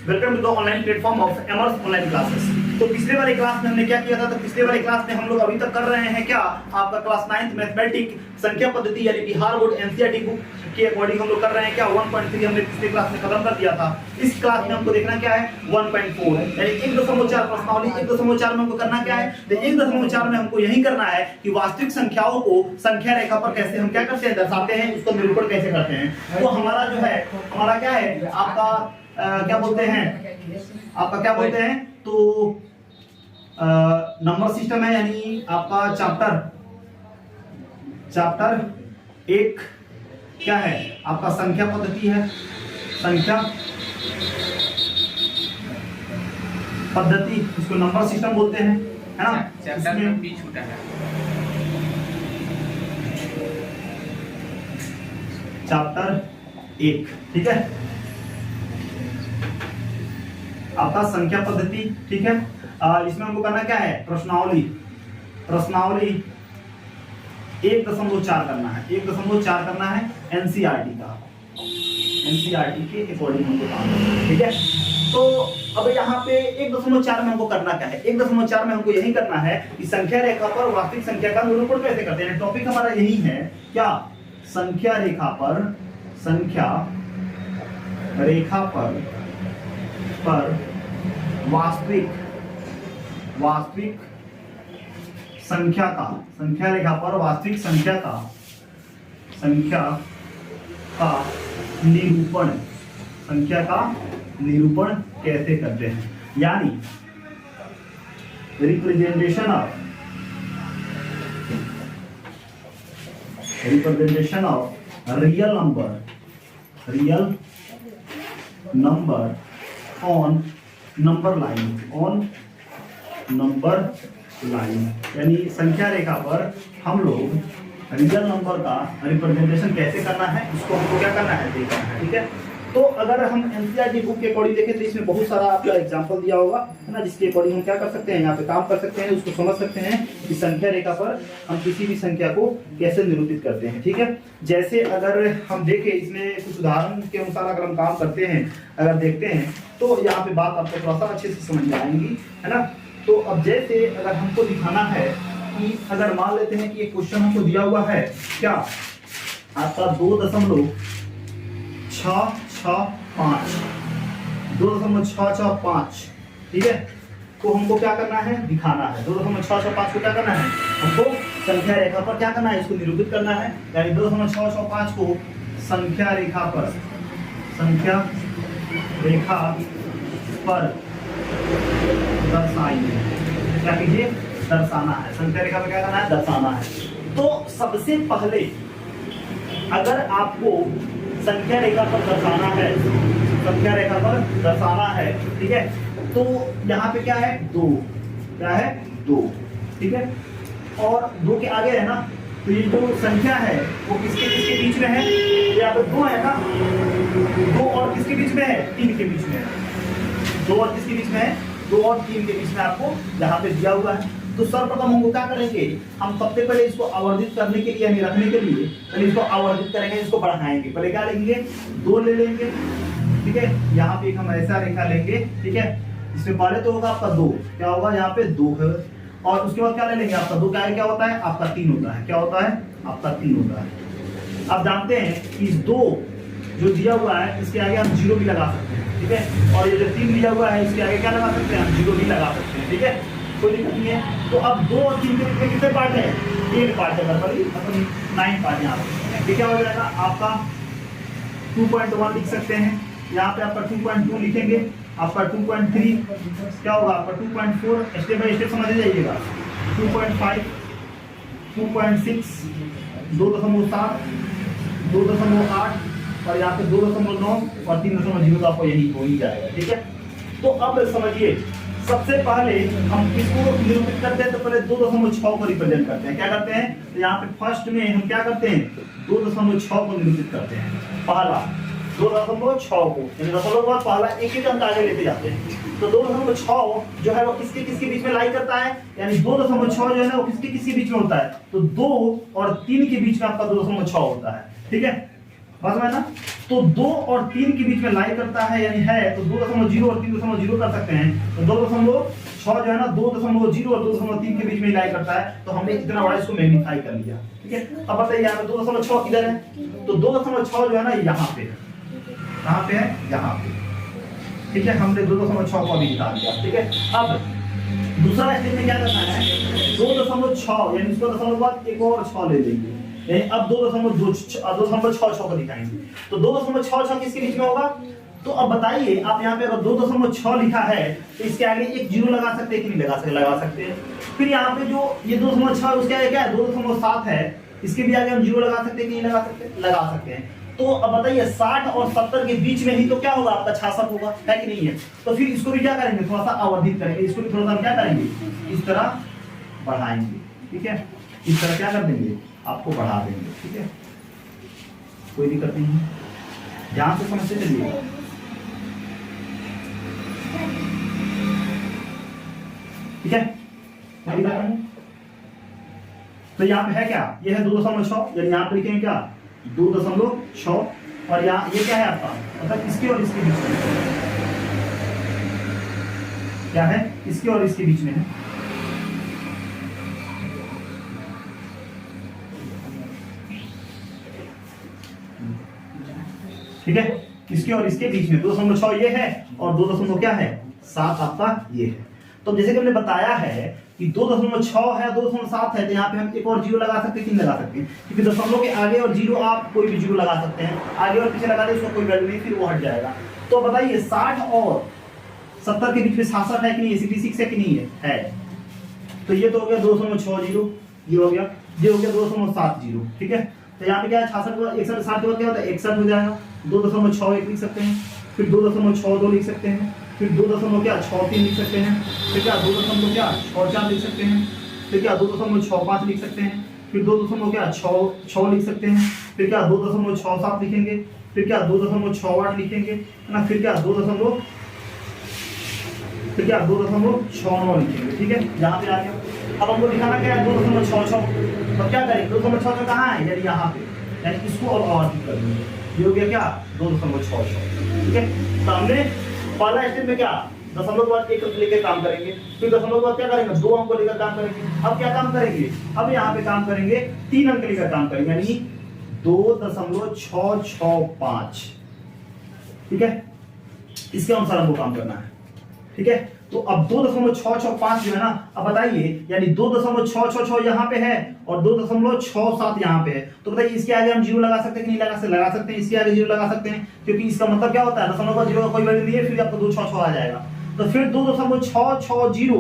Welcome to the online platform of एमर्स online classes. तो पिछले वाले क्लास में हमने क्या किया था? तो पिछले वाले क्लास में हम लोग अभी तक कर रहे हैं क्या, आपका क्लास 9th मैथमेटिक्स संख्या पद्धति यानी बिहार बोर्ड एनसीईआरटी बुक के अकॉर्डिंग हम लोग कर रहे हैं क्या 1.3 हमने पिछले क्लास में खत्म कर दिया था। इस क्लास में हमको देखना क्या है 1.4 यानी 1.4 प्रश्नावली। 1.4 में हमको करना क्या है? तो 1.4 में हमको यही करना है कि वास्तविक संख्याओं को संख्या रेखा पर कैसे हम क्या करते हैं, दर्शाते हैं, उसका निरूपण कैसे करते हैं। तो हमारा जो है हमारा क्या है आपका क्या बोलते हैं, आपका क्या बोलते हैं, तो नंबर सिस्टम है यानी आपका चैप्टर 1 क्या है आपका संख्या पद्धति है, संख्या पद्धति, इसको नंबर सिस्टम बोलते हैं, है ना। चैप्टर में भी छूटा है चैप्टर 1, ठीक है, आपका संख्या पद्धति, ठीक है। इसमें हमको करना क्या है, प्रश्नावली 1.4 करना है, 1.4 करना है एनसीईआरटी के अकॉर्डिंग हमको काम करना है, ठीक है। तो अब यहाँ पे 1.4 में हमको करना क्या है, 1.4 में हमको यही करना है कि संख्या रेखा पर वास्तविक संख्या का निरूपण कैसे करते हैं। टॉपिक हमारा यही है क्या, संख्या रेखा पर वास्तविक संख्या का, संख्या रेखा पर वास्तविक संख्या का निरूपण कैसे करते हैं, यानी representation of real number on number line, यानी संख्या रेखा पर हम लोग रियल नंबर का रिप्रेजेंटेशन कैसे करना है, उसको हमको क्या करना है, देखना है, ठीक है। तो अगर हम एनसीईआरटी बुक के अकॉर्डिंग देखें तो इसमें बहुत सारा आपका एग्जांपल दिया होगा, है ना, जिसके अकॉर्डिंग हम क्या कर सकते हैं, यहाँ पे काम कर सकते हैं, उसको समझ सकते हैं कि संख्या रेखा पर हम किसी भी संख्या को कैसे निरूपित करते हैं, ठीक है। जैसे अगर हम देखें इसमें कुछ उदाहरण के अनुसार अगर हम काम करते हैं, अगर देखते हैं तो यहाँ पे बात आपको थोड़ा सा अच्छे से समझ में आएंगी, है ना। तो अब जैसे अगर हमको दिखाना है कि अगर मान लेते हैं कि एक क्वेश्चन हमको दिया हुआ है क्या, आपका 2.665, ठीक है। तो हमको क्या करना है, दिखाना है 2.665 को क्या करना है, हमको संख्या रेखा पर क्या करना है, इसको निरूपित करना है, यानी 2.665 को संख्या रेखा पर दर्शाइए, क्या कीजिए, दर्शाना है, संख्या रेखा पर क्या करना है, दर्शाना है। तो सबसे पहले अगर आपको संख्या रेखा पर दर्शाना है, ठीक है, तो यहाँ पे क्या है 2, ठीक है, और 2 के आगे है ना, तो ये जो संख्या है वो किसके बीच में है, यहाँ पे 2 है ना, 2 और किसके बीच में है, 3 के बीच में है, 2 और किसके बीच में है, 2 और 3 के बीच में आपको यहाँ पे दिया हुआ है। तो सर्वप्रथम हमको क्या करेंगे, हम सबसे पहले इसको आवर्धित करने के लिए यानी रखने के लिए पहले इसको आवर्धित करेंगे, इसको बढ़ाएंगे। पहले क्या लेंगे, 2 ले लेंगे, ठीक है। यहाँ पे हम ऐसा रेखा लेंगे, ठीक है, इसमें पहले तो होगा आपका 2, क्या होगा यहाँ पे 2 है, और उसके बाद क्या ले लेंगे, आपका 2 क्या होता है, आपका 3 होता है, क्या होता है, आपका 3 होता है। आप जानते हैं इस 2 जो दिया हुआ है इसके आगे हम 0 भी लगा सकते हैं, ठीक है, और ये जो 3 दिया हुआ है इसके आगे क्या लगा सकते हैं, हम 0 भी लगा सकते हैं, ठीक है, कोई दिक्कत नहीं है। तो अब 2 और 3 के कितने पार्ट है, 8 पार्ट है, मतलब 9 पार्ट यहाँ पे, ठीक है, हो जाएगा आपका 2.1 लिख सकते हैं, यहाँ पे आपका 2.2 लिखेंगे, आपका 2.3 क्या होगा, आपका 2.4 स्टेप बाय स्टेप समझ जाइएगा, 2.5, 2.6, 2.7, 2.8 और यहाँ पे 2.9 और 3.0 तो आपको यही हो ही जाएगा, ठीक है। तो अब समझिए सबसे पहले हम किसको निरूपित करते हैं, तो पहले 2.6 को रिप्रेजेंट करते हैं, क्या करते हैं, तो यहाँ पे फर्स्ट में हम क्या करते हैं 2.6 को निरूपित करते हैं, पहला 2.6 को, यानी दशमलव के बाद पहला एक अंक आगे लेते जाते हैं। तो 2.6 जो है वो किसके बीच में लाई करता है, यानी 2.6 जो है ना वो किसके बीच में होता है, तो 2 और 3 के बीच में आपका 2.6 होता है, ठीक है, बात समझ ना। तो 2 और 3 के बीच में लाई करता है यानी है, तो 2.0 और 3.0 कर सकते हैं। तो 2.6 जो है ना 2.0 और 2.3 के बीच में लाई करता है, तो हमने इतना बड़ा इसको मैग्नीफाई कर लिया। ठीक है, अब बताइए यहाँ पे 2.6 किधर है, तो 2.6 जो है ना यहाँ पे, कहाँ पे है, यहाँ पे। ठीक है, हमने 2.6 को अभी निकाल दिया। ठीक है, अब दूसरा स्टेप में क्या करना है, 2.6 यानी इसको दशमलव के बाद एक और 6 ले लेंगे, यानी अब 2.66 को दिखाएंगे। तो 2.66 किसके बीच में होगा, तो अब बताइए आप यहाँ पे अगर 2.6 लिखा है तो इसके आगे एक जीरो लगा सकते हैं कि नहीं लगा सकते हैं। फिर यहाँ पे जो ये 2.6 उसके आगे क्या है 2.7 है, इसके भी आगे हम जीरो लगा सकते हैं कि नहीं लगा सकते हैं। तो अब बताइए 60 और 70 के बीच में ही तो क्या होगा आपका 66 होगा, है कि नहीं है। तो फिर इसको भी क्या करेंगे, थोड़ा सा आवर्धित करेंगे, इसको भी थोड़ा सा क्या करेंगे, इस तरह बढ़ाएंगे। ठीक है, इस तरह क्या कर देंगे, आपको बढ़ा देंगे। ठीक है, कोई दिक्कत नहीं है, ध्यान से समझते चलिए। ठीक है, कोई दिक्कत नहीं। तो यहाँ पे है क्या, ये है 2.6, यानी यहाँ पे लिखेंगे क्या 2.6, और यहाँ ये क्या है आपका, मतलब इसके और इसके बीच में क्या है, इसके और इसके बीच में है। ठीक है, इसके और इसके बीच में 2.6 ये है और 2 क्या है 7 आपका ये है। तो जैसे कि हमने बताया है कि 2.6 है 2.7 है, तो यहाँ पे हम एक और जीरो लगा सकते हैं कि नहीं लगा सकते, क्योंकि दशमलव के आगे और जीरो आप कोई भी जीरो लगा सकते हैं, आगे और पीछे लगा दे उसका कोई वैल्यू नहीं, फिर वो हट जाएगा। तो बताइए 60 और 70 के बीच में 66 है कि नहीं, 66 है कि नहीं है। तो ये तो हो गया 2.60, ये हो गया 2.70। ठीक है, तो यहाँ पे क्या है 66 61 60 के बाद क्या होता है 61 हो जाएगा, 2.61 लिख सकते हैं, फिर 2.62 लिख सकते हैं, फिर 2.63 लिख सकते हैं, फिर क्या 2.64 लिख सकते हैं, फिर क्या 2.65 लिख सकते हैं, फिर 2.6 लिख सकते हैं, फिर क्या 2.67 लिखेंगे, फिर क्या 2.68 लिखेंगे ना, फिर क्या 2.69 लिखेंगे। ठीक है, यहाँ पे आ गया। अब हमको दिखाना क्या है 2.66, तो क्या करेंगे 2.66 कहाँ है, यानी यहाँ पे, यानी इसको और कर देंगे, ये हो गया क्या 2.66। ठीक है, तो हमने पहला स्टेप में क्या दशमलव के बाद एक अंक लेकर काम करेंगे, फिर दशमलव के बाद क्या करेंगे 2 अंक लेकर काम करेंगे। अब क्या काम करेंगे, अब यहाँ पे काम करेंगे 3 अंक लेकर काम करेंगे, यानी 2.665। ठीक है, इसके अनुसार हमको काम करना है। ठीक है, तो अब 2.665 जो है ना, अब बताइए यानी 2.666 यहाँ पे है और 2.67 यहाँ पे है, तो बताइए इसके आगे हम जीरो लगा सकते हैं कि नहीं लगा सकते हैं, इसके आगे जीरो लगा सकते हैं, क्योंकि इसका मतलब क्या होता है दशमलव का जीरो का कोई वैल्यू नहीं है, फिर आपको 2.66 आ जाएगा। तो फिर 2.660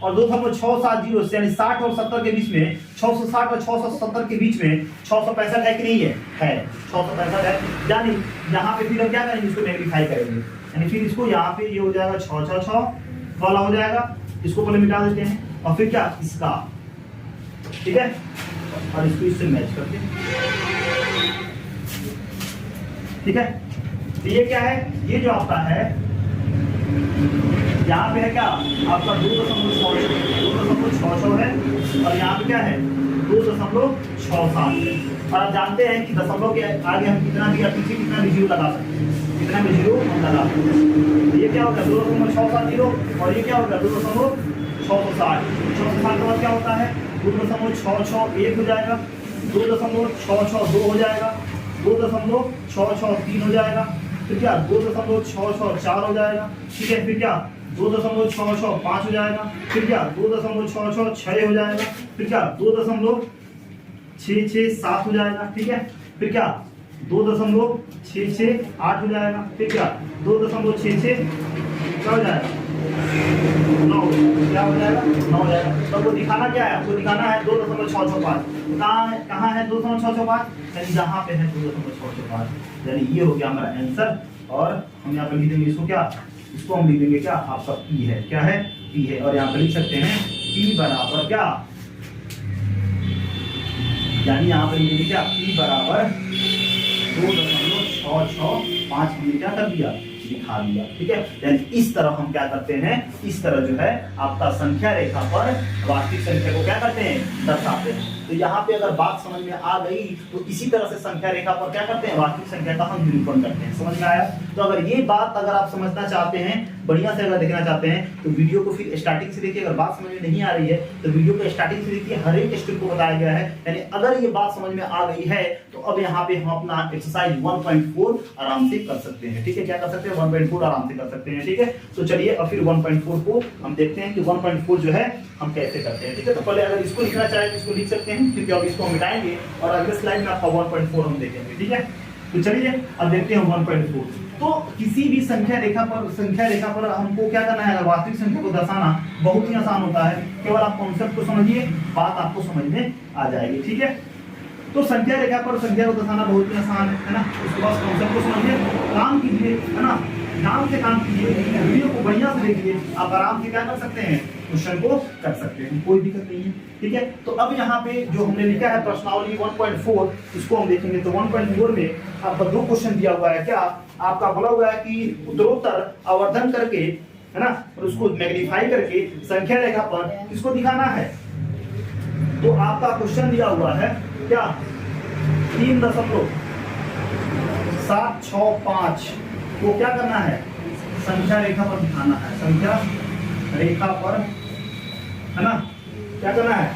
और 2.670 यानी 60 और 70 के बीच में 660 और 670 के बीच में 665 है कि नहीं है 665 है, यानी यहाँ पे फिर हम क्या करेंगे इसको मैग्नीफाई करेंगे, यानी फिर इसको यहाँ पे ये हो जाएगा 666 वाला हो जाएगा, इसको पहले मिटा देते हैं और फिर क्या इसका। ठीक है, और इसको इससे मैच करते हैं। ठीक है, तो ये क्या है, ये जो आपका है यहाँ पे है क्या आपका 2.66 है और यहाँ पे क्या है 2.67 है। और आप जानते हैं कि दशमलव के आगे हम कितना भी या पीछे कितना भी जीरो लगा सकते हैं, कितना भी जीरो हम लगा सकते हैं। ये क्या होगा 2.670 और ये क्या होगा 2.660। 660 के बाद क्या होता है 2.661 हो जाएगा, 2.662 हो जाएगा, 2.663 हो जाएगा, फिर क्या 2.664 हो जाएगा। ठीक है, फिर क्या 2.665 हो जाएगा, फिर क्या 2.666 हो जाएगा, फिर क्या 2.667 हो जाएगा। ठीक है, फिर क्या 2.668 हो जाएगा, फिर क्या 2.66 क्या हो जाएगा 9 क्या हो जाएगा 9 हो जाएगा। तो वो दिखाना क्या है, आपको दिखाना है 2.665। कहाँ है 2.665, यानी यहाँ पे है 2.665, यानी ये हो गया हमारा आंसर। और हम यहाँ पे लिख देंगे इसको क्या, इसको हम लिख देंगे क्या आपका P है, क्या है P है, और यहाँ पे लिख सकते हैं P बराबर क्या, यानी यहाँ पे लिख देंगे क्या P बराबर 2.665 क्या कर दिया दिखा दिया। ठीक है, यानी इस तरह हम क्या करते हैं, इस तरह जो है आपका संख्या रेखा पर वास्तविक संख्या को क्या करते हैं, दर्शाते हैं। तो यहाँ पे अगर बात समझ में आ गई तो इसी तरह से संख्या रेखा पर क्या करते हैं, वास्तविक संख्या का हम निरूपण करते हैं। समझ में आया? तो अगर ये बात अगर आप समझना चाहते हैं, बढ़िया से अगर देखना चाहते हैं तो वीडियो को फिर स्टार्टिंग से देखिए। अगर बात समझ में नहीं आ रही है तो वीडियो को स्टार्टिंग से देखिए, हर एक स्टेप को बताया गया है। यानी अगर ये बात समझ में आ गई है तो अब यहाँ पे हम अपना एक्सरसाइज 1.4 आराम से कर सकते हैं। ठीक है, क्या कर सकते हैं, 1.4 आराम से कर सकते हैं। ठीक है, तो चलिए अब फिर 1.4 को हम देखते हैं कि 1.4 जो है हम कैसे करते हैं। ठीक है, तो पहले अगर इसको लिखना चाहें तो इसको लिख सकते हैं, क्योंकि अब इसको हम मिटाएंगे और अगले स्लाइड में आपका 1.4 हम देखेंगे। ठीक है, तो चलिए अब देखते हैं 1.4। तो किसी भी संख्या रेखा पर हमको क्या करना है, वास्तविक संख्या को दर्शाना बहुत ही आसान होता है। केवल आप कॉन्सेप्ट को समझिए, बात आपको समझ में आ जाएगी। ठीक है, तो संख्या रेखा पर संख्या को दर्शाना बहुत ही आसान है ना। उसके बाद कॉन्सेप्ट को समझिए, काम कीजिए, है ना, ध्यान से काम कीजिए, वीडियो को बढ़िया से देखिए, आप आराम से क्या कर सकते हैं, क्वेश्चन को कर सकते हैं, कोई दिक्कत नहीं है। ठीक है, तो अब यहाँ पे जो हमने लिखा है प्रश्नावली 1.4, इसको हम देखेंगे। तो 1.4 में आपका 2 क्वेश्चन दिया हुआ है। क्या आपका बोला हुआ है कि उत्तरोत्तर आवर्धन करके, है ना, और उसको मैग्नीफाई करके संख्या रेखा पर किसको दिखाना है। तो आपका क्वेश्चन दिया हुआ है क्या, 3.765 को क्या करना है, संख्या रेखा पर दिखाना है। संख्या रेखा पर, है ना, क्या करना है,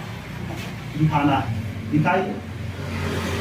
दिखाना है। दिखाइए,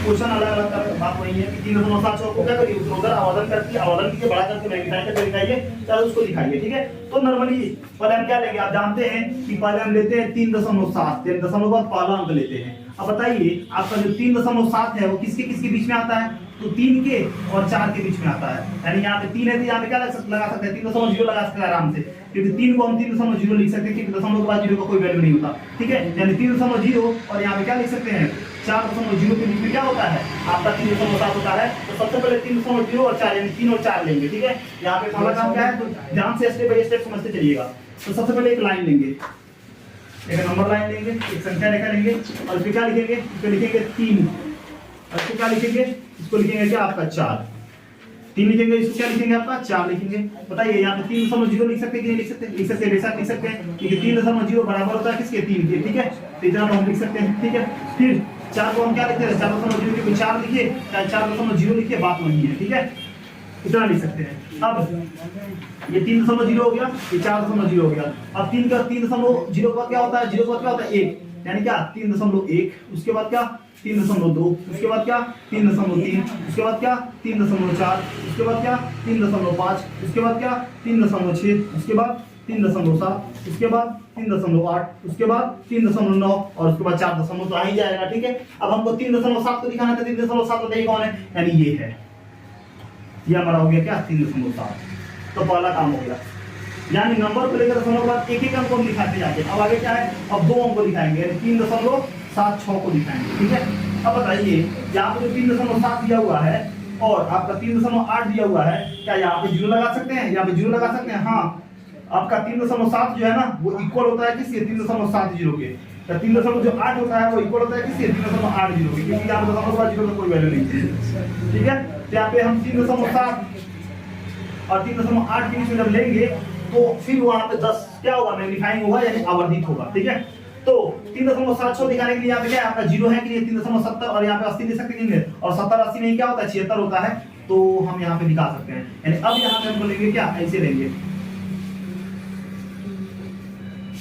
क्वेश्चन अलग अलग बात वही है कि 3.765 को क्या करिए, उत्तरोत्तर आवर्धन करके, आवर्धन के बड़ा करके मैग्नीफाई करके दिखाइए, चलो उसको दिखाइए। ठीक है, तो नॉर्मली पहले हम क्या लेंगे, आप जानते हैं कि पहले हम लेते हैं 3.7, 3 बाद पहला अंक लेते हैं। अब बताइए आपका जो 3.7 है वो किसके किसके बीच में आता है, तो 3 के और 4 के बीच में आता है। यानी यहाँ पे 3 है तो यहाँ पे क्या लगा सकते हैं, 3.0 लगा सकते हैं आराम से, क्योंकि 3 को हम 3.0 लिख सकते हैं, क्योंकि दशमलव के बाद 0 का कोई वैल्यू नहीं होता। ठीक है, यानी 3.0 और यहाँ पे क्या लिख सकते हैं, 4.0 के बीच में क्या होता है, आपका 3.7 होता है। तो सबसे पहले 3.0 और 4 यानी 3 और 4 लेंगे। ठीक है, यहाँ पे पहला काम क्या है, तो ध्यान से स्टेप बाय स्टेप समझते चलिएगा। तो सबसे पहले एक लाइन लेंगे, एक नंबर लाइन लेंगे, एक संख्या रेखा लेंगे, और फिर क्या लिखेंगे, इसको लिखेंगे 3, और फिर क्या लिखेंगे, इसको लिखेंगे क्या, आपका 4। 3 लिखेंगे, इसको क्या लिखेंगे, आपका 4 लिखेंगे। बताइए यहाँ पे 3.0 लिख सकते हैं कि नहीं लिख सकते, लिख सकते हैं, बेशक लिख सकते हैं, क्योंकि 3.0 बराबर होता है किसके, 3 के। ठीक है, तो इतना हम लिख सकते हैं। ठीक है, फिर 4 को हम क्या लिखते हैं, 4.0 के 4 लिखिए, चाहे 4.0 लिखिए, बात वही है। ठीक है, इतना लिख सकते हैं। अब ये 3.0 हो गया, ये 4.0 हो गया। अब 3 का 3.0 के बाद क्या होता है, 0 के बाद क्या होता है, 1, यानी क्या 3.1, उसके बाद क्या 3.2, उसके बाद क्या 3.3, उसके बाद क्या 3.4, उसके बाद क्या 3.5, उसके बाद क्या 3.6, उसके बाद 3.7, उसके बाद 3.8, उसके बाद 3.9 और उसके बाद 4 तो आ ही जाएगा। ठीक है, अब हमको 3.7 को दिखाना था, 3.7 बताइए कौन है, यानी ये है, ये हमारा हो गया क्या 3.7। तो पहला काम हो गया, यानी नंबर को लेकर दशमलव बाद एक एक अंक को दिखाते जाते हैं। अब आगे क्या है, अब 2 अंक को दिखाएंगे, 3.76 को दिखाएंगे। ठीक है, अब बताइए यहाँ पे जो 3.7 दिया हुआ है और आपका 3.8 दिया हुआ है, क्या यहाँ पे 0 लगा सकते हैं, यहाँ पे 0 लगा सकते हैं। हाँ, आपका 3.7 जो है ना वो इक्वल होता है किसके, 3.70 के। 3.8 होता है वो इक्वल होता है किसके, 3.80 के, क्योंकि यहाँ पे दशमलव बाद 0 का कोई वैल्यू नहीं है। ठीक है, तो यहाँ पे हम 3.7 और 3.8 के बीच में जब लेंगे तो फिर वहां पे 10 क्या होगा, मैग्नीफाइंग होगा, यानी आवर्धित होगा। ठीक है, तो 3.7 दिखाने के लिए यहाँ पे क्या है, आपका 0 है कि नहीं, 3.70 और यहाँ पे 80 दे सकते हैं, और 70 80 में क्या होता है, 76 होता है। तो हम यहाँ पे दिखा सकते हैं, यानी अब यहाँ पे हम लेंगे क्या, ऐसे लेंगे।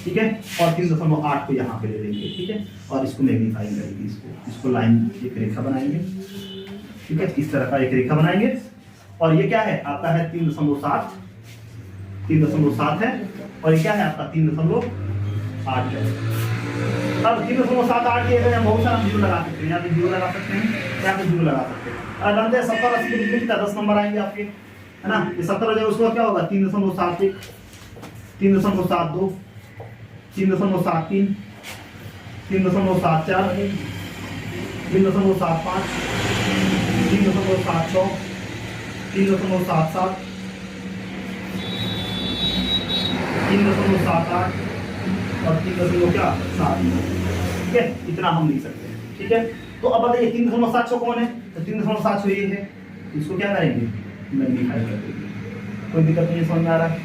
ठीक है, और 3.8 को यहाँ पे ले लेंगे। ठीक है, और इसको मैग्नीफाइंग करेंगे, इसको लाइन एक रेखा बनाएंगे। ठीक है, इस तरह का एक रेखा बनाएंगे, और ये क्या है आपका है 3.7 है, और ये क्या है आपका 3.8 है। अब 3.78 के हम बहुत सारा 0 लगा सकते हैं, यहाँ पे 0 लगा सकते हैं, यहाँ पे 0 लगा सकते हैं। अब जानते हैं 70 80 के बीच में कितना 10 नंबर आएंगे आपके, है ना। ये 70 हो जाएगा, उसके बाद क्या होगा 3.71 3.72 3.73 3.74 3.75 3.76 3.77 3.78 और 3.7। ठीक है, इतना हम लिख सकते हैं। ठीक है, तो अब बताइए 3.76 कौन है, तो 3.76 ये है, इसको क्या करेंगे मैग्नीफाई कर देंगे। कोई दिक्कत नहीं है, समझ में आ रहा है?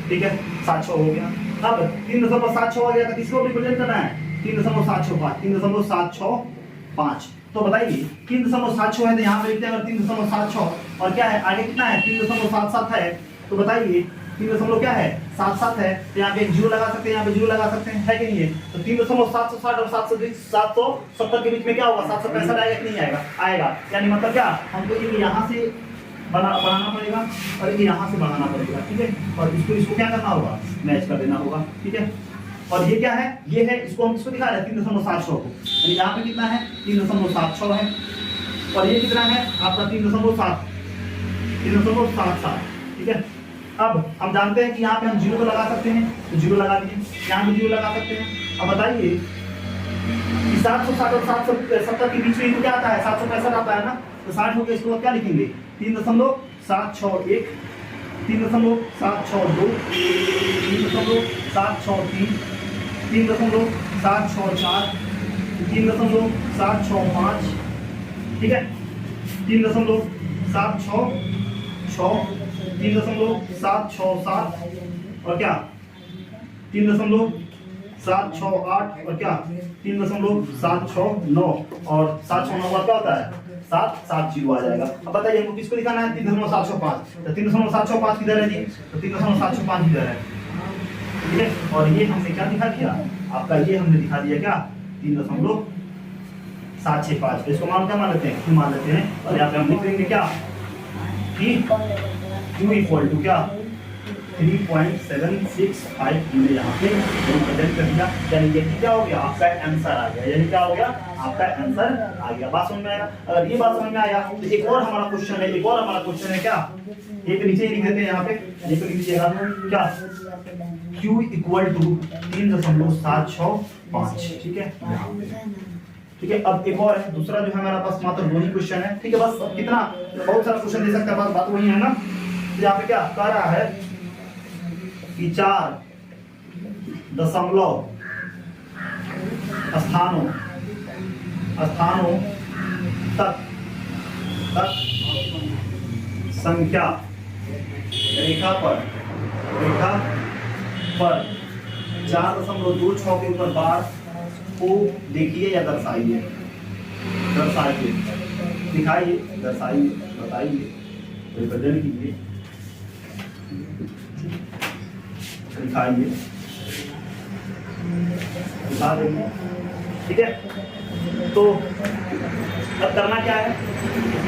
ठीक है, 700 हो गया। अब 3.765 हो गया तो किसको रिप्रेजेंट करना है? 3.765, 3.765। तो बताइए 3.765 है तो यहाँ पे लिखते हैं 3.765 और क्या है आगे कितना है 3.77 है। तो बताइए 3 क्या है 77 है, तो यहाँ पे एक जीरो लगा सकते हैं, यहाँ पे जीरो लगा सकते हैं, है कि नहीं है? तो 3.760 और 770 के बीच में क्या होगा? 765 आएगा कि नहीं आएगा? आएगा। यानी मतलब क्या, हमको ये यहाँ से बनाना पड़ेगा और ये यहाँ से बनाना पड़ेगा, ठीक है। और इसको क्या करना होगा? मैच कर देना होगा, ठीक है। और ये क्या है? ये है, इसको हम इसको दिखा रहे हैं 3.700 को, यानी यहाँ पे कितना है 3.700 है और ये कितना है आपका 3.77, ठीक है। अब हम जानते हैं कि यहाँ पे हम जीरो तो लगा सकते हैं, तो जीरो लगा दिए, यहाँ पे जीरो लगा सकते हैं। अब बताइए 760 और 770 के बीच में क्या आता है? 765 आता है ना, तो 60 हो गया, इसको क्या लिखेंगे? 3.761, 3.762, 3.763, 3.764, 3.765, ठीक है, 3.766, 3.767 और क्या 3.768 और क्या 3.769 और 769 क्या होता है 770 आ जाएगा। अब बताइए हमको किसको दिखाना है? 3.705, तो 3.705 किधर है जी? तो 3.705 इधर है, ठीक है। और ये हमने क्या दिखा दिया आपका? ये हमने दिखा दिया क्या 3.765। इसको मान क्या मान लेते हैं? क्यों मान लेते हैं। और यहाँ पे हम लिख देंगे क्या कि Q इक्वल टू क्या 3.765 हमने यहाँ पे रिप्रेजेंट कर दिया, यानी ये क्या हो गया? आपका आंसर आ गया। यानी क्या हो गया? आपका आंसर आ गया। बात समझ में आया? अगर ये बात समझ में आया तो एक और हमारा क्वेश्चन है, एक और हमारा क्वेश्चन है क्या, ये पे नीचे ही लिख देते हैं, यहाँ पे ये पे लिख दीजिएगा क्या Q इक्वल टू 3.765, ठीक है, ठीक है। अब एक और है, दूसरा जो है हमारे पास मात्र दो ही क्वेश्चन है, ठीक है। बस कितना बहुत सारा क्वेश्चन दे सकता है, बात वही है ना। तो यहाँ पे क्या कह रहा है कि 4 दशमलव स्थानों तक संख्या रेखा पर 4.26 के ऊपर बार को देखिए या दर्शाइए, दिखाइए, दर्शाइए, बताइए, रिप्रेजेंट कीजिए, दिखाइए, दिखा देंगे, ठीक है। तो अब करना क्या है?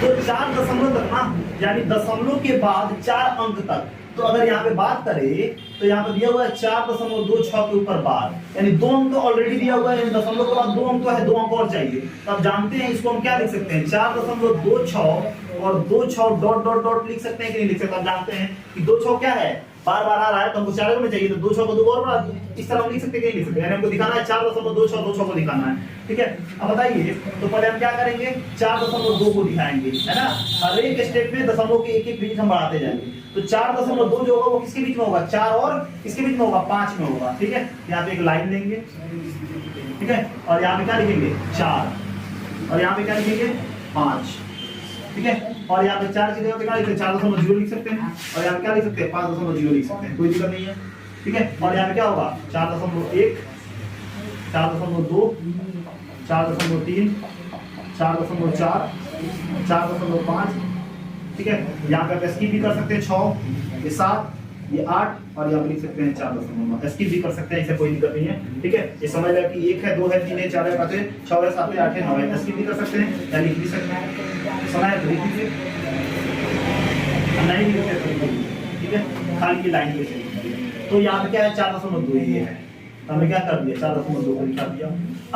तो 4 दशमलव तक ना, यानी दशमलव के बाद 4 अंक तक। तो अगर यहाँ पे बात करें तो यहाँ पे दिया हुआ है 4.26 के ऊपर बार, यानी 2 अंक तो ऑलरेडी दिया हुआ है, यानी दशमलव के बाद 2 अंक तो है, 2 अंक और चाहिए। तो आप जानते हैं इसको हम क्या लिख सकते हैं? 4.26 और 26 डॉट डॉट डॉट लिख सकते हैं कि नहीं लिख सकते? आप जानते हैं कि 26 क्या है? बार बार आ रहा है तो हमको 4 में चाहिए, तो 26 को 2 और बढ़ा दिए। इस तरह हम लिख सकते हैं कि नहीं लिख सकते? यानी हमको दिखाना है 4.26 को दिखाना है, ठीक है। अब बताइए तो पहले हम क्या करेंगे? 4.2 को दिखाएंगे, है ना। हर एक स्टेप में दशमलव के एक एक डिजिट हम बढ़ाते जाएंगे। तो 4.2 जो होगा वो किसके बीच में होगा? 4 और किसके बीच में होगा? 5 में होगा, ठीक है। यहाँ पे एक लाइन लेंगे, ठीक है, और यहाँ पे क्या लिखेंगे? 4 और यहाँ पे क्या लिखेंगे? 5, ठीक है। और यहाँ पे 4 की जगह पे क्या लिखते हैं? 4.0 लिख सकते हैं और यहाँ पे क्या लिख सकते हैं? 5.0 लिख सकते हैं, कोई दिक्कत नहीं है, ठीक है। और यहाँ पे क्या होगा? 4.1, 4.2, 4.3, 4.4, 4.5, ठीक है। यहाँ पे स्किप भी कर सकते हैं 6, ये 7, ये 8 और यहाँ पे लिख सकते हैं 4.9। स्किप भी कर सकते हैं, इससे कोई दिक्कत नहीं है, ठीक है। ये समझ लें कि 1 है, 2 है, 3 है, 4 है, 5 है, 6 है, 7 है, 8 है, 9 है। स्किप भी कर सकते हैं या लिख भी सकते हैं, समय है तो लिख लीजिए, नहीं लिख सकते, ठीक है, खाली की लाइन में चलिए। तो यहाँ पे क्या है? 4.2 ये है, तो हमने क्या कर दिया? 4.2 को लिखा दिया।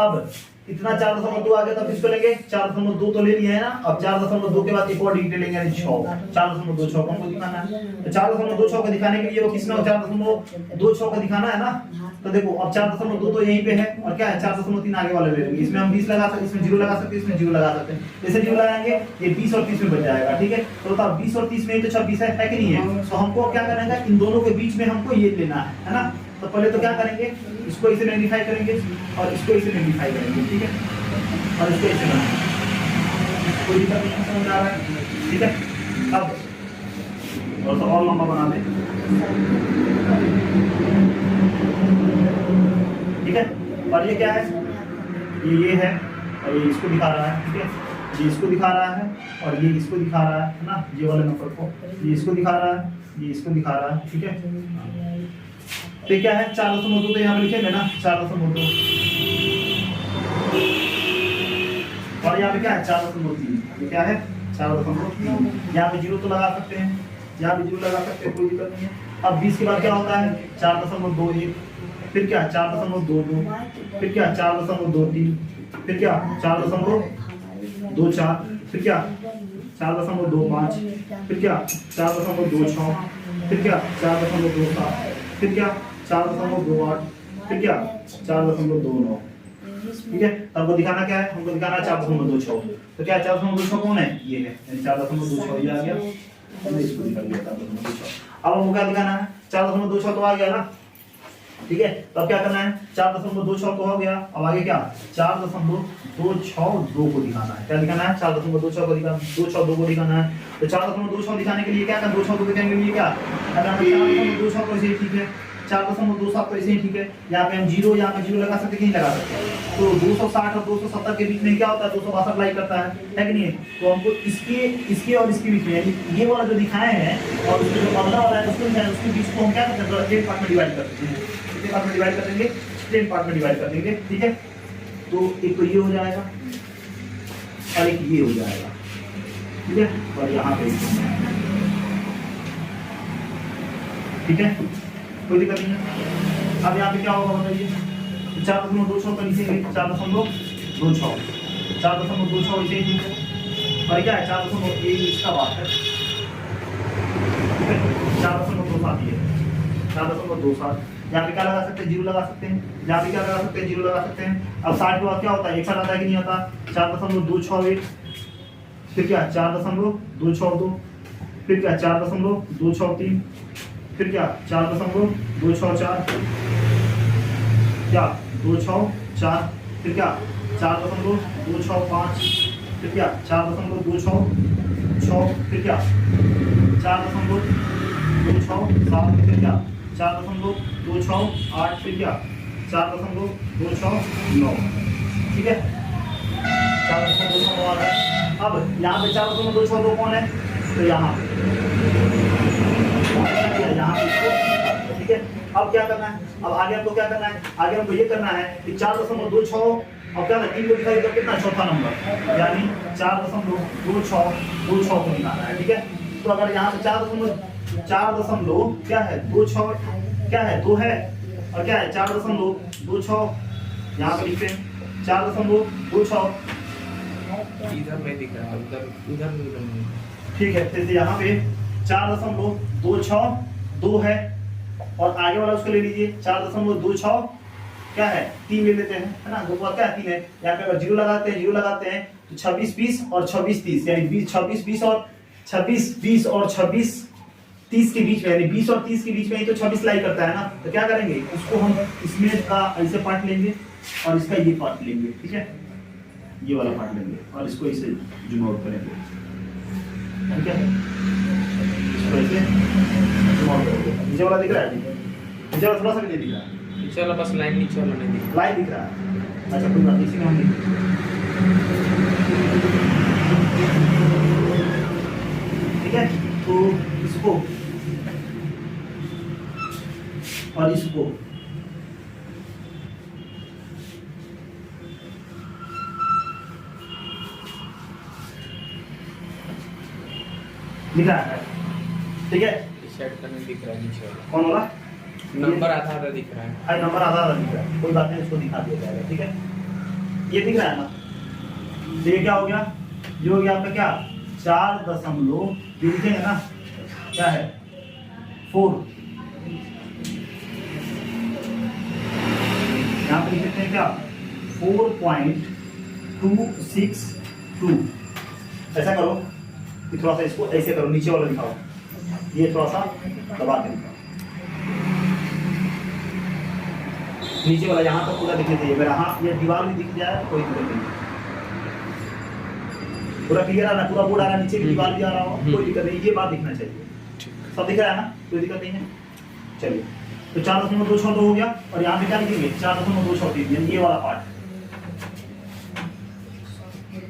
अब इतना 4.2 आ गया, तब किसको लेंगे? 4.2 तो ले लिया है ना। अब 4.2 के बाद एक और डिजिट लेंगे, यानी 6, 4.26 को हमको दिखाना है। तो 4.26 को दिखाने के लिए वो किसमें 4.26 को दिखाना है ना। तो देखो अब 4.2 तो यहीं पे है और क्या है? 4.3 आगे वाले ले लेंगे। इसमें हम 20 लगा सकते हैं, इसमें 0 लगा सकते हैं, इसमें 0 लगा सकते हैं। जैसे 0 लगाएंगे ये 20 और 30 में बच जाएगा, ठीक है। तो बताओ 20 और 30 में तो 26 है कि नहीं है? तो हमको क्या करना है? इन दोनों के बीच में हमको ये लेना है ना। तो पहले तो क्या करेंगे? इसको इसे मैग्नीफाई करेंगे और इसको इसे मैग्नीफाई करेंगे, ठीक है, और इसको इसे बनाएंगे। कोई दिक्कत नहीं समझ आ रहा है, ठीक है। अब और लंबा बना दें। ठीक है। और ये क्या है, ये है, और ये इसको दिखा रहा है, ठीक है, ये इसको दिखा रहा है और ये इसको दिखा रहा है ना, ये वाले नंबर को, ये इसको दिखा रहा है, ये इसको दिखा रहा है, ठीक है। तो ये क्या है 4.2, तो यहाँ पे लिखेंगे ना 4.2, और यहाँ पे क्या है 4.3, ये क्या है 4.3, यहाँ पे 0 तो लगा सकते हैं, यहाँ पे 0 लगा सकते हैं, कोई दिक्कत नहीं है। अब 20 के बाद क्या होता है 4.21, फिर क्या 4.22, फिर क्या 4.23, फिर क्या 4.24, फिर क्या 4.25, फिर क्या 4.26, फिर क्या 4.27, फिर क्या 4.28, फिर क्या 4.29, ठीक है। हमको दिखाना क्या है, हमको दिखाना 4.26, तो क्या 4.26 कौन है, ये है, 4.26 ये आ गया, हमने इसको निकाल लिया 4.26। अब हमको क्या दिखाना है 4.26 तो आ गया ना, ठीक है। तो अब क्या करना है 4.26 तो हो गया, अब आगे क्या 4.262 को दिखाना है, क्या दिखाना है 4.26 को दिखाना, 262 को दिखाना है। तो 4.26 दिखाने के लिए क्या करना, 262 दिखाने के लिए क्या, अगर हम 4.26 को ऐसे ही ठीक है, 4.27 तो ऐसे ही ठीक है, यहाँ पे हम 0 यहाँ पे 0 लगा सकते हैं कि नहीं लगा सकते। तो 260 और 270 के बीच में क्या होता है 262 लाइक करता है कि नहीं। तो हमको इसके और इसके बीच में, यानी ये वाला जो दिखाए हैं और उसके जो अगला वाला है उसके बीच को हम क्या करते हैं, स्ट्रेट पार्ट में डिवाइड कर देते हैं, कितने पार्ट में डिवाइड कर देंगे, स्ट्रेट पार्ट में डिवाइड कर देंगे, ठीक है। तो एक तो ये हो जाएगा और एक ये हो जाएगा, ठीक है, और यहाँ पे ठीक है, कोई दिक्कत नहीं है। अब यहाँ पे क्या होगा बताइए, 4.26 पर लिखेंगे 4.26, 4.26 इसे ही है, और क्या है 4.1 इसका बात है, 4.27 ये 4.27, यहाँ पे क्या लगा सकते हैं 0 लगा सकते हैं, यहाँ पे क्या लगा सकते हैं 0 लगा सकते हैं। अब 60 के बाद क्या होता है 61 आता है कि नहीं आता, 4.261, फिर क्या 4.262, फिर क्या 4.263, फिर क्या 4.264, क्या 264, फिर क्या 4.265, फिर क्या 4.266, फिर क्या 4.267, फिर क्या 4.268, फिर क्या 4.269, ठीक है 4.269 आ गया। अब यहाँ पे 4.262 कौन है, तो यहाँ पे ठीक है। अब क्या करना है, अब आगे हमको क्या करना है, आगे हमको ये करना है कि 4.26, अब क्या ना 3 को दिखाई तो कितना चौथा नंबर, यानी 4.26 को निकालना है, ठीक है। तो अगर यहाँ पे 4 क्या है 26 क्या है 2 है, और क्या है 4.26 यहाँ पे लिखते हैं 4.26, इधर नहीं दिख रहा, उधर ठीक है। फिर यहाँ पे 4.262 है, और आगे वाला उसको ले लीजिए 4.26 क्या है 3 ले लेते हैं, है ना, दो बार क्या 3 है, यहाँ पे अगर 0 लगाते हैं तो 26 20 और 26 30, यानी 26 20 और 26 30 के बीच में, यानी 20 और 30 के बीच में ही तो 26 लाई करता है ना। तो क्या करेंगे, उसको हम इसमें का ऐसे पार्ट लेंगे और इसका ये पार्ट लेंगे, ठीक है, ये वाला पार्ट लेंगे और इसको इसे जूम आउट करेंगे, ठीक है, इसको ऐसे जूम आउट करेंगे। नीचे वाला दिख रहा है, नीचे वाला थोड़ा सा भी नहीं दिख रहा है, नीचे वाला बस लाइन नीचे वाला नहीं दिख रहा, लाइन दिख रहा है। अच्छा कोई बात नहीं, इसी में हम ठीक है। तो इसको और इसको दिख रहा है, ठीक है। सेट करने दिख रहा है नीचे वाला, कौन वाला नंबर आधा आधा दिख रहा है, हाई नंबर आधा दिख रहा है, कोई बात नहीं, इसको दिखा दिया जाएगा, ठीक है। ये दिख रहा है ना, तो ये क्या हो गया, ये हो गया आपका क्या 4 ये लिखेंगे ना, क्या है 4, यहाँ पे लिख देते हैं क्या 4.262। ऐसा करो कि थोड़ा सा इसको ऐसे करो, नीचे वाला दिखाओ, ये थोड़ा सा दबा के दिखाओ, नीचे वाला यहाँ तक पूरा दिखने चाहिए, अगर हाँ ये दीवार भी दिख जाए कोई दिक्कत नहीं, पूरा क्लियर आ रहा है, पूरा बोर्ड आ रहा है, नीचे की दीवार भी आ रहा हो कोई दिक्कत नहीं, ये बात दिखना चाहिए, सब दिख रहा है ना। कोई दिक्कत नहीं है। चलिए तो 4.26 हो गया और यहाँ पे क्या लिखेंगे 4.26 ये वाला पार्ट,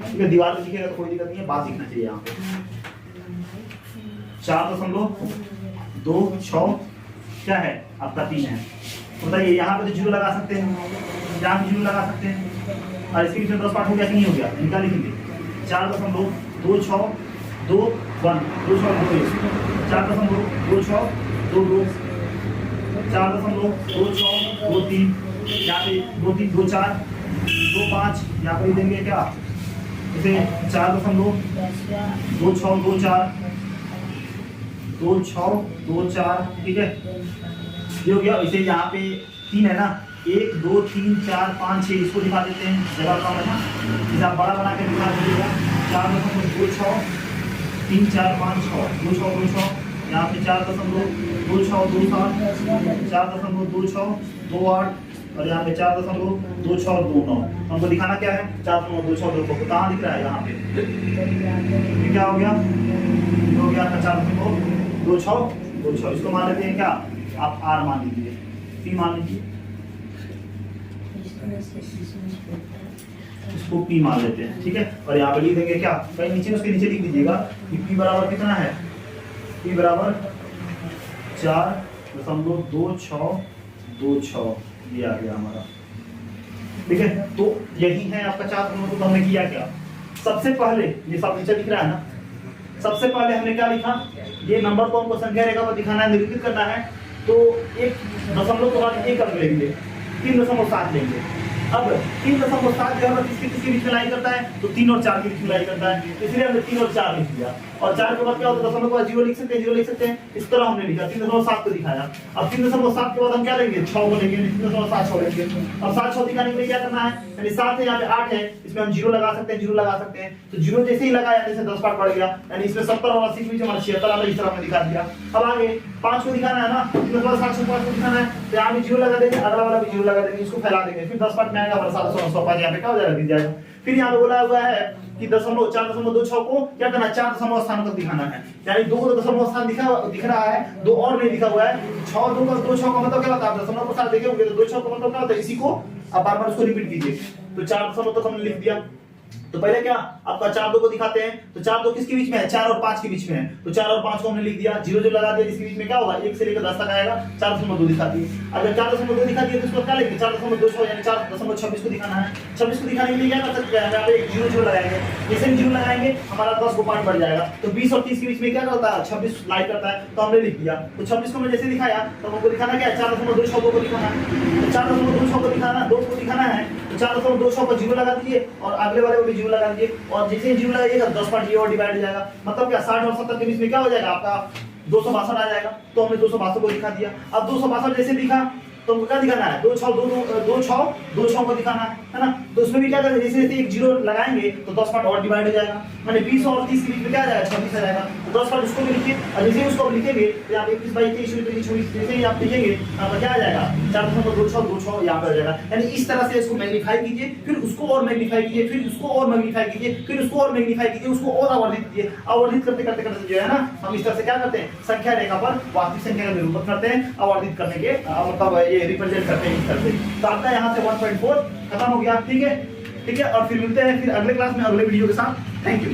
ठीक है। दीवार पे लिखेगा तो कोई दिक्कत नहीं है, बात लिखना चाहिए यहाँ पे 4.26 क्या है आपका 3 है। बताइए यहाँ पे तो जीरो लगा सकते हैं, यहाँ पे जीरो लगा सकते हैं और इसके बीच में 10 पार्ट हो गया कि नहीं हो गया, इनका लिखेंगे 4.26 2 1 2 6 2 4.26 2 2 4.26 2 3 यहाँ पे 2 3 2 4 2 5 यहाँ पे देंगे क्या इसे 4.26 2 6 2 4 2 6 2 4, ठीक है। ये हो गया। इसे यहाँ पे 3 है ना, 1 2 3 4 5 6 इसको दिखा देते हैं, जगह कम है ना, इसे आप बड़ा बना के दिखा दीजिएगा 4.26 3 4 5 6 2 6 2 6 यहाँ पे 4.26 2 7 4.26 2 8 और यहाँ पे 4.26 2 9। हमको दिखाना क्या है 4.26 2 9 कहाँ दिख रहा है यहाँ पे, ये क्या हो गया, ये हो गया आपका 4.26 इसको मान लेते हैं क्या आप R मान लीजिए, P मान लीजिए, इसको P मान लेते हैं, ठीक है। और यहाँ पे लिख देंगे क्या, कहीं नीचे उसके नीचे लिख दीजिएगा कि P बराबर कितना है, P बराबर 4.2626 ये आ गया हमारा, ठीक है। तो यही है आपका 4.26। तो हमने किया क्या, सबसे पहले ये सब नीचे दिख रहा है ना, सबसे पहले हमने क्या लिखा, ये नंबर को हमको संख्या रेखा पर दिखाना है, निरूपित करना है, तो एक दशमलव के बाद एक अंक लेंगे 3.7 लेंगे। अब 3.7 जो है किसके बीच में लाई करता है, तो 3 और 4 के बीच में लाई करता है, इसलिए हमने 3 और 4 लिख दिया। और 4 के बाद क्या होता है, दशमलव के बाद 0 लिख सकते हैं, 0 लिख सकते हैं, इस तरह हमने लिखा 3.7 को दिखाया। अब 3.7 के बाद हम क्या लेंगे 6 को लेंगे, 3.7 6 लेंगे। अब 7 6 दिखाने के लिए क्या करना है, यानी 7 है यहाँ पे 8 है, इसमें हम 0 लगा सकते हैं, 0 लगा सकते हैं। तो 0 जैसे ही लगाया जैसे 10 पार्ट बढ़ गया, यानी इसमें 70 और 80 के बीच हमारा 76 आता है, इस तरह हमने दिखा दिया। अब आगे 5 को दिखाना है ना, 705 को दिखाना है, तो यहाँ भी 0 लगा देंगे, अगला वाला भी 0 लगा देंगे, इसको फैला देंगे, फिर 10 पार्ट में आएगा हमारा 795 यहाँ पे क्या हो जाएगा, दिख जाएगा। फिर यहाँ पे बोला हुआ है कि 4.26 को क्या करना है 4 दशमलव स्थानों तक दिखाना है, यानी 2 दशमलव स्थान दिख रहा है, 2 और नहीं दिखा हुआ है। 6 2 का मतलब क्या होता है, दशमलव के साथ देखे होंगे तो 2 6 का मतलब क्या होता है, इसी को आप बार-बार उसको रिपीट कीजिए। तो 4 दशमलव तक हमने लिख दिया। तो पहले क्या आपका 4 2 को दिखाते हैं, तो 4 2 किसके बीच में है, 4 और 5 के बीच में है, तो 4 और 5 को हमने लिख दिया, 0 0 लगा दिया, इसके बीच में क्या होगा 1 से लेकर 10 तक आएगा, 4.2 दिखा दी। अगर 4.2 दिखा दिया तो इसको क्या लिखेंगे 4.26 यानी 4.26 को दिखाना है। 26 को दिखाने के लिए क्या कर सकते हैं, यहाँ पे 0 0 लगाएंगे, जैसे 0 लगाएंगे हमारा 10 को पार्ट बढ़ जाएगा। तो 20 और 30 के बीच में क्या करता है 26 लाइक करता है, तो हमने लिख दिया। तो 26 को हमने जैसे दिखाया तो हमको दिखाना क्या है 4.26 को दिखाना है, तो 4.26 को दिखाना 2 को दिखाना है, तो 4.26 पर 0 लगा दीजिए और अगले वाले को भी 0 लगा दीजिए, और जैसे ही 0 लगाइएगा 10 पार्ट ये और डिवाइड हो जाएगा, मतलब क्या 60 और 70 के बीच में क्या हो जाएगा आपका 262 आ जाएगा। तो हमने 262 को दिखा दिया। अब 262 जैसे दिखा तो हमको क्या दिखाना है 2 6 को दिखाना है ना। तो उसमें भी क्या करेंगे जैसे जैसे एक 0 लगाएंगे तो 10 पार्ट और डिवाइड हो जाएगा, माने 20 और 30 के बीच में क्या आ जाएगा 26 आ जाएगा। तो 10 पार्ट उसको भी लिखिए और जैसे ही उसको लिखेंगे तो आप 21 22 23 24 जैसे ही आप लिखेंगे आपका क्या आ जाएगा 4.26 यहाँ पे हो जाएगा। यानी इस तरह से इसको मैग्नीफाई कीजिए, फिर उसको और मैग्नीफाई कीजिए, फिर उसको और मैग्नीफाई कीजिए, फिर उसको और मैग्नीफाई कीजिए, उसको और आवर्धित कीजिए। आवर्धित करते करते करते जो है ना हम इस तरह से क्या करते हैं संख्या रेखा पर वास्तविक संख्या का निरूपण करते हैं, आवर्धित करने के मतलब ये रिप्रेजेंट करते हैं इस तरह से। तो आपका यहाँ से 1.4 खत्म हो गया, ठीक है। और फिर मिलते हैं फिर अगले क्लास में अगले वीडियो के साथ। Thank you.